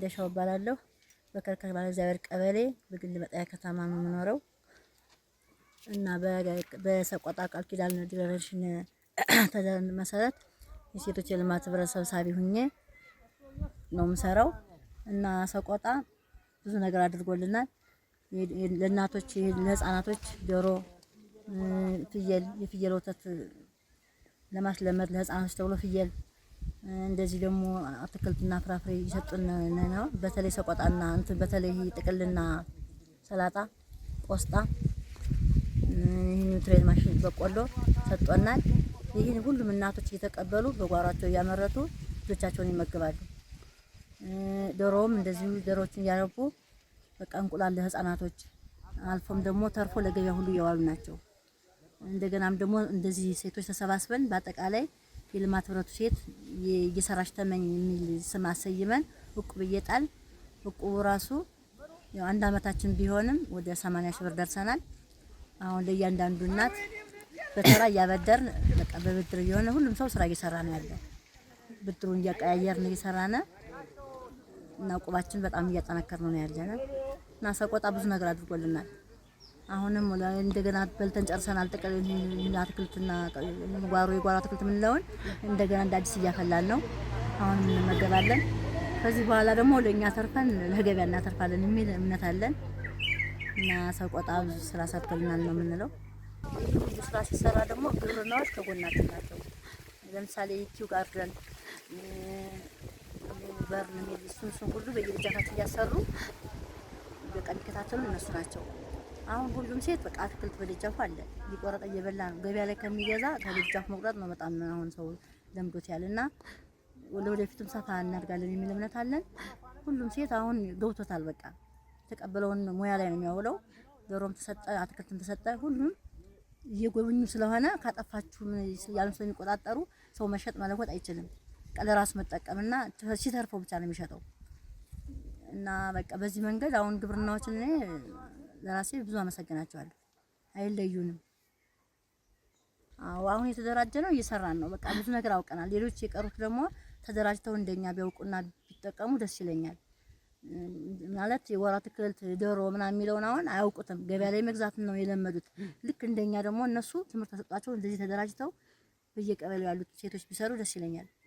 እንደሻው እባላለሁ። በከርከር ባለእግዚአብሔር ቀበሌ በግል መጣያ ከተማ ነው የምኖረው እና በሰቆጣ ቃል ኪዳን ዲክለሬሽን መሰረት የሴቶች የልማት ህብረት ሰብሳቢ ሁኜ ነው የምሰራው እና ሰቆጣ ብዙ ነገር አድርጎልናል። ለእናቶች ለህፃናቶች ዶሮ፣ ፍየል፣ የፍየል ወተት ለማስለመድ ለህፃናቶች ተብሎ ፍየል እንደዚህ ደግሞ አትክልትና ፍራፍሬ ይሰጡን ነው። በተለይ ሰቆጣና በተለይ ጥቅልና ሰላጣ፣ ቆስጣ ይሄን ትሬድ ማሽን በቆሎ ሰጥቶናል። ይሄን ሁሉም እናቶች እየተቀበሉ በጓሯቸው እያመረቱ ልጆቻቸውን ይመግባሉ። ዶሮም እንደዚሁ ዶሮዎችን እያረቡ በቃ እንቁላል ለህፃናቶች አልፎም ደግሞ ተርፎ ለገበያ ሁሉ እየዋሉ ናቸው። እንደገናም ደግሞ እንደዚህ ሴቶች ተሰባስበን በአጠቃላይ የልማት ህብረቱ ሴት እየሰራች ተመኝ የሚል ስም አሰይመን እቁብ እየጣል እቁቡ ራሱ ያው አንድ አመታችን ቢሆንም ወደ 80 ሺህ ብር ደርሰናል። አሁን ለእያንዳንዱ እናት በተራ እያበደርን በቃ በብድር እየሆነ ሁሉም ሰው ስራ እየሰራ ነው ያለው። ብድሩን እያቀያየርን እየሰራነ እና እቁባችን በጣም እያጠናከርን ነው ያለነው እና ሰቆጣ ብዙ ነገር አድርጎልናል። አሁንም እንደገና በልተን ጨርሰናል። ጥቅልና አትክልትና የጓሮ አትክልት የምንለውን እንደገና እንደ አዲስ እያፈላን ነው። አሁን እንመገባለን። ከዚህ በኋላ ደግሞ ለኛ ተርፈን ለገበያ እናተርፋለን የሚል እምነት አለን እና ሰቆጣ ብዙ ስራ ሰርቶልናል ነው የምንለው። ብዙ ስራ ሲሰራ ደግሞ ግብርናዎች ከጎናችን ናቸው። ለምሳሌ ኪው ጋርደን በርን የሚል እሱን ሁሉ በየደጃፋችን እያሰሩ በቃ የሚከታተሉ እነሱ ናቸው። አሁን ሁሉም ሴት በቃ አትክልት በደጃፉ አለ እየቆረጠ እየበላ ነው። ገበያ ላይ ከሚገዛ ከደጃፉ መቁረጥ ነው በጣም አሁን ሰው ለምዶት ያለና ወደፊትም ሰፋ እናድጋለን የሚል እምነት አለን። ሁሉም ሴት አሁን ገብቶታል። በቃ የተቀበለውን ሙያ ላይ ነው የሚያውለው። ዶሮም ተሰጠ፣ አትክልትም ተሰጠ። ሁሉም እየጎበኙ ስለሆነ ካጠፋችሁ ያሉን ስለሚቆጣጠሩ ሰው መሸጥ መለወጥ አይችልም። ለራሱ መጠቀምና ሲተርፈው ብቻ ነው የሚሸጠው እና በቃ በዚህ መንገድ አሁን ግብርናዎችን እኔ ለራሴ ብዙ አመሰግናቸዋለሁ። አይለዩንም። አሁን የተደራጀ ነው እየሰራን ነው። በቃ ብዙ ነገር አውቀናል። ሌሎች የቀሩት ደግሞ ተደራጅተው እንደኛ ቢያውቁና ቢጠቀሙ ደስ ይለኛል። ማለት የጓሮ አትክልት ዶሮ ምናምን የሚለውን አሁን አያውቁትም። ገበያ ላይ መግዛት ነው የለመዱት። ልክ እንደኛ ደግሞ እነሱ ትምህርት ተሰጧቸው እንደዚህ ተደራጅተው በየቀበሌው ያሉት ሴቶች ቢሰሩ ደስ ይለኛል።